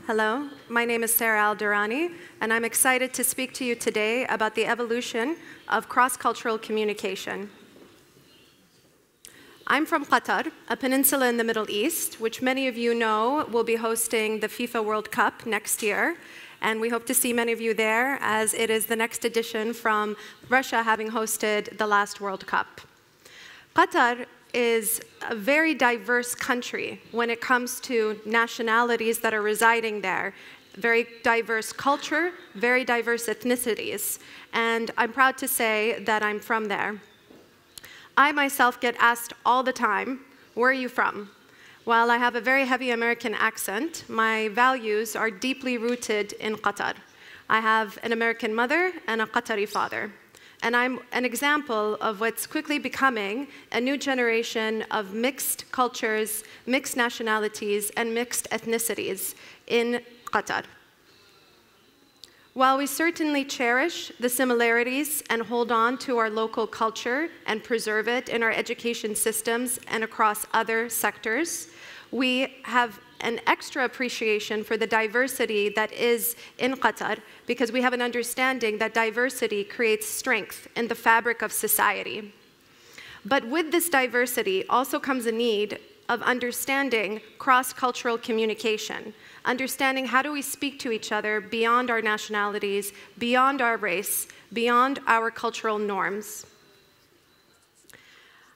Hello, my name is Sarah Al-Durrani, and I'm excited to speak to you today about the evolution of cross-cultural communication. I'm from Qatar, a peninsula in the Middle East, which many of you know will be hosting the FIFA World Cup next year. And we hope to see many of you there, as it is the next edition from Russia having hosted the last World Cup. Qatar is a very diverse country when it comes to nationalities that are residing there. Very diverse culture, very diverse ethnicities. And I'm proud to say that I'm from there. I myself get asked all the time, where are you from? While I have a very heavy American accent, my values are deeply rooted in Qatar. I have an American mother and a Qatari father. And I'm an example of what's quickly becoming a new generation of mixed cultures, mixed nationalities, and mixed ethnicities in Qatar. While we certainly cherish the similarities and hold on to our local culture and preserve it in our education systems and across other sectors, we have an extra appreciation for the diversity that is in Qatar, because we have an understanding that diversity creates strength in the fabric of society. But with this diversity also comes a need of understanding cross-cultural communication, understanding how do we speak to each other beyond our nationalities, beyond our race, beyond our cultural norms.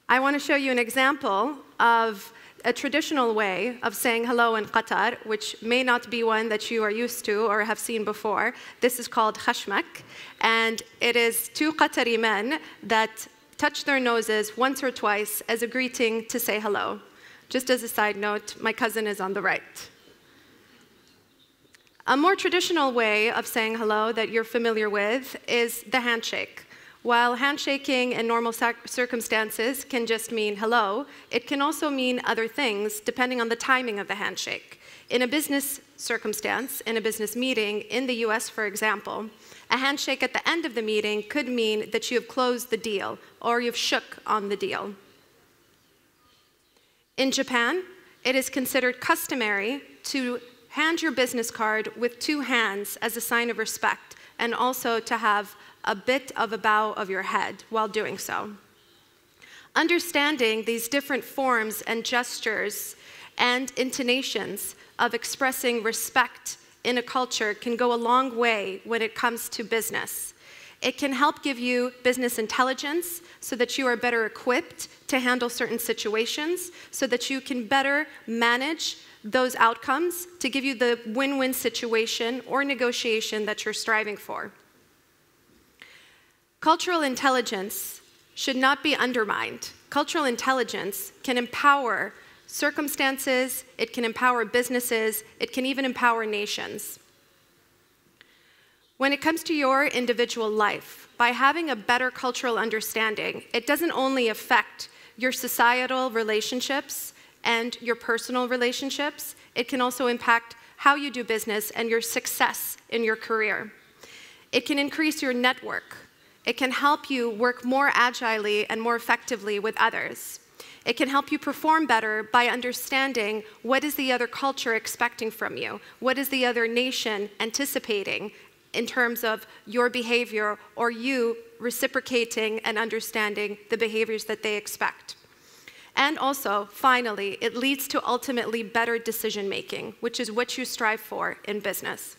I want to show you an example of a traditional way of saying hello in Qatar, which may not be one that you are used to or have seen before. This is called khashmak, and it is two Qatari men that touch their noses once or twice as a greeting to say hello. Just as a side note, my cousin is on the right. A more traditional way of saying hello that you're familiar with is the handshake. While handshaking in normal circumstances can just mean hello, it can also mean other things depending on the timing of the handshake. In a business circumstance, in a business meeting, in the US, for example, a handshake at the end of the meeting could mean that you have closed the deal or you've shook on the deal. In Japan, it is considered customary to hand your business card with two hands as a sign of respect, and also to have a bit of a bow of your head while doing so. Understanding these different forms and gestures and intonations of expressing respect in a culture can go a long way when it comes to business. It can help give you business intelligence so that you are better equipped to handle certain situations, so that you can better manage those outcomes to give you the win-win situation or negotiation that you're striving for. Cultural intelligence should not be undermined. Cultural intelligence can empower circumstances, it can empower businesses, it can even empower nations. When it comes to your individual life, by having a better cultural understanding, it doesn't only affect your societal relationships and your personal relationships, it can also impact how you do business and your success in your career. It can increase your network. It can help you work more agilely and more effectively with others. It can help you perform better by understanding what is the other culture expecting from you, what is the other nation anticipating in terms of your behavior, or you reciprocating and understanding the behaviors that they expect. And also, finally, it leads to ultimately better decision-making, which is what you strive for in business.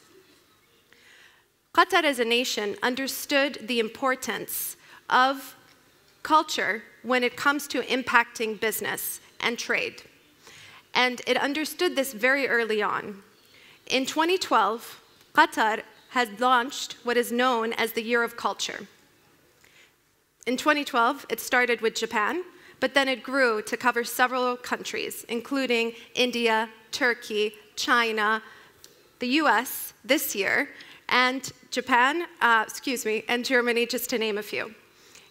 Qatar as a nation understood the importance of culture when it comes to impacting business and trade. And it understood this very early on. In 2012, Qatar had launched what is known as the Year of Culture. In 2012, it started with Japan, but then it grew to cover several countries, including India, Turkey, China, the US this year, and Japan, and Germany, just to name a few.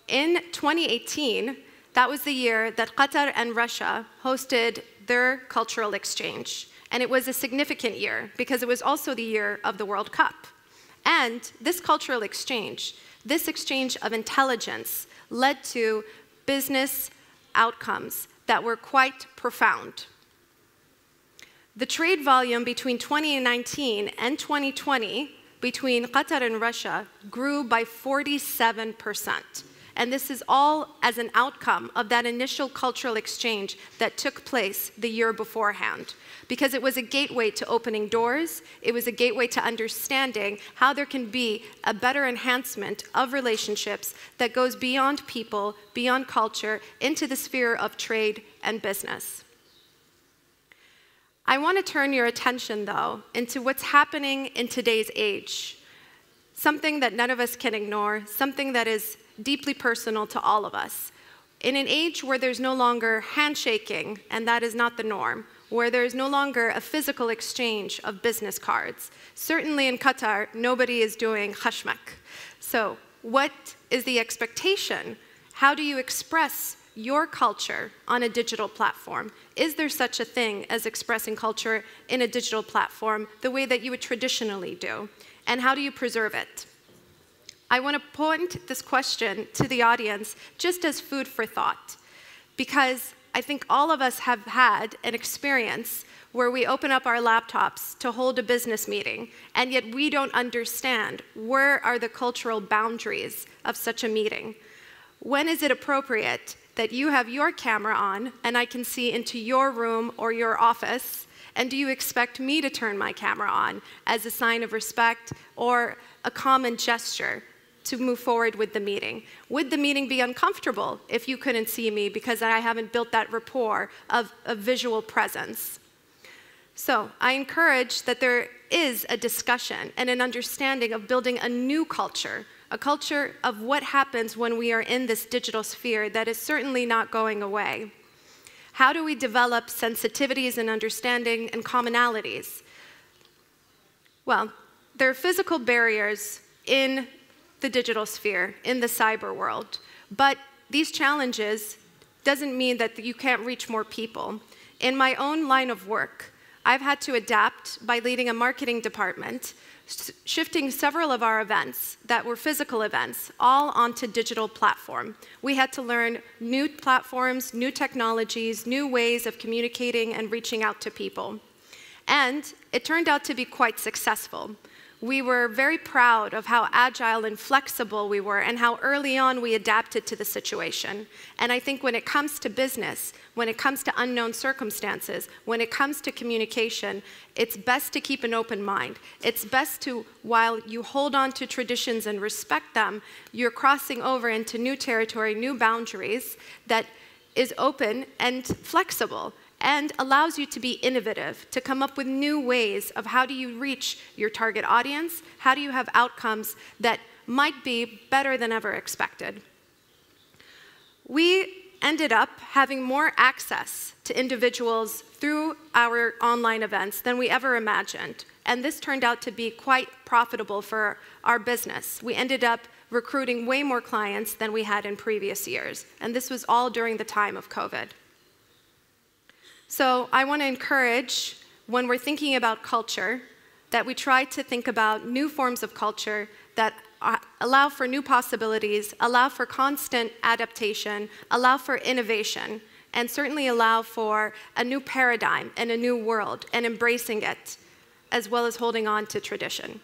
In 2018, that was the year that Qatar and Russia hosted their cultural exchange. And it was a significant year because it was also the year of the World Cup. And this cultural exchange, this exchange of intelligence, led to business outcomes that were quite profound. The trade volume between 2019 and 2020 between Qatar and Russia grew by 47%. And this is all as an outcome of that initial cultural exchange that took place the year beforehand. Because it was a gateway to opening doors, it was a gateway to understanding how there can be a better enhancement of relationships that goes beyond people, beyond culture, into the sphere of trade and business. I want to turn your attention, though, into what's happening in today's age. Something that none of us can ignore, something that is deeply personal to all of us. In an age where there's no longer handshaking, and that is not the norm, where there is no longer a physical exchange of business cards. Certainly in Qatar, nobody is doing khashmak. So what is the expectation? How do you express your culture on a digital platform? Is there such a thing as expressing culture in a digital platform the way that you would traditionally do? And how do you preserve it? I want to point this question to the audience just as food for thought, because I think all of us have had an experience where we open up our laptops to hold a business meeting, and yet we don't understand where are the cultural boundaries of such a meeting. When is it appropriate that you have your camera on and I can see into your room or your office, and do you expect me to turn my camera on as a sign of respect or a common gesture to move forward with the meeting? Would the meeting be uncomfortable if you couldn't see me because I haven't built that rapport of a visual presence? So I encourage that there is a discussion and an understanding of building a new culture, a culture of what happens when we are in this digital sphere that is certainly not going away. How do we develop sensitivities and understanding and commonalities? Well, there are physical barriers in the digital sphere, in the cyber world. But these challenges doesn't mean that you can't reach more people. In my own line of work, I've had to adapt by leading a marketing department, shifting several of our events that were physical events, all onto digital platform. We had to learn new platforms, new technologies, new ways of communicating and reaching out to people. And it turned out to be quite successful. We were very proud of how agile and flexible we were and how early on we adapted to the situation. And I think when it comes to business, when it comes to unknown circumstances, when it comes to communication, it's best to keep an open mind. It's best to, while you hold on to traditions and respect them, you're crossing over into new territory, new boundaries that is open and flexible, and allows you to be innovative, to come up with new ways of how do you reach your target audience, how do you have outcomes that might be better than ever expected. We ended up having more access to individuals through our online events than we ever imagined, and this turned out to be quite profitable for our business. We ended up recruiting way more clients than we had in previous years, and this was all during the time of COVID. So I want to encourage, when we're thinking about culture, that we try to think about new forms of culture that allow for new possibilities, allow for constant adaptation, allow for innovation, and certainly allow for a new paradigm and a new world, and embracing it, as well as holding on to tradition.